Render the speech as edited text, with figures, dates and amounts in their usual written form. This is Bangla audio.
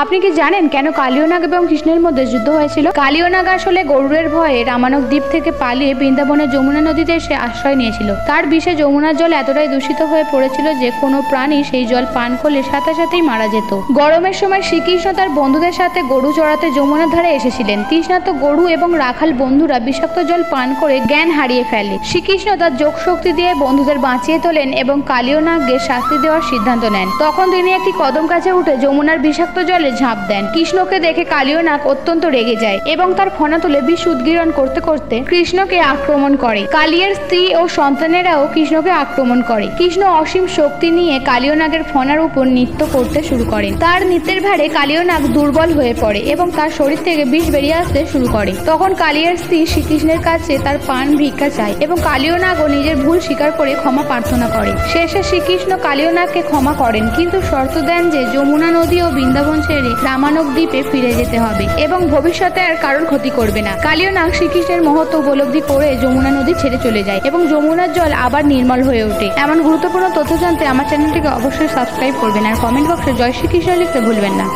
আপনি কি জানেন কেন কালিয়নাগ এবং কৃষ্ণের মধ্যে যুদ্ধ হয়েছিল? কালিয়নাগ আসলে গরুড়ের ভয়ে রামানক দ্বীপ থেকে পালিয়ে বৃন্দাবনের যমুনা নদীতে এসে আশ্রয় নিয়েছিল। তার বিষে যমুনার জল এতটাই দূষিত হয়ে পড়েছিল যে কোনো প্রাণী সেই জল পান করলে সাথে সাথেই মারা যেত। গরমের সময় শ্রীকৃষ্ণ তার বন্ধুদের সাথে গরু চড়াতে যমুনার ধারে এসেছিলেন। তৃষ্ণার্ত গরু এবং রাখাল বন্ধুরা বিষাক্ত জল পান করে জ্ঞান হারিয়ে ফেলে। শ্রীকৃষ্ণ তার যোগ শক্তি দিয়ে বন্ধুদের বাঁচিয়ে তোলেন এবং কালিয়নাগকে শাস্তি দেওয়ার সিদ্ধান্ত নেন। তখন তিনি একটি কদম গাছে উঠে যমুনার বিষাক্ত জলে ঝাঁপ দেন। কৃষ্ণকে দেখে কালিয়নাগ অত্যন্ত রেগে যায় এবং তার ফনা তুলে বিষ উদ্গীরণ করতে করতে কৃষ্ণকে আক্রমণ করে। কালিয়ের স্ত্রী ও সন্তানেরাও কৃষ্ণকে আক্রমণ করে। কৃষ্ণ অসীম শক্তি নিয়ে কালিয়নাগের ফনার উপর নৃত্য করতে শুরু করেন। তার নৃত্যের ভারে কালিয়নাগ দুর্বল হয়ে পড়ে এবং তার শরীর থেকে বিষ বেরিয়ে আসতে শুরু করে। তখন কালিয়ের স্ত্রী শ্রীকৃষ্ণের কাছে তার পান ভিক্ষা চায় এবং কালিয়নাগও নিজের ভুল স্বীকার করে ক্ষমা প্রার্থনা করে। শেষে শ্রীকৃষ্ণ কালিয়নাগকে ক্ষমা করেন, কিন্তু শর্ত দেন যে যমুনা নদী ও বৃন্দাবন ছেড়ে রামানক দ্বীপে ফিরে যেতে হবে এবং ভবিষ্যতে আর কারোর ক্ষতি করবে না। কালিয়নাগ শ্রীকৃষ্ণের মহত্ব উপলব্ধি করে যমুনা নদী ছেড়ে চলে যায় এবং যমুনার জল আবার নির্মল হয়ে ওঠে। এমন গুরুত্বপূর্ণ তথ্য জানতে আমার চ্যানেলটিকে অবশ্যই সাবস্ক্রাইব করবেন আর কমেন্ট বক্সে জয় শ্রীকৃষ্ণ লিখতে ভুলবেন না।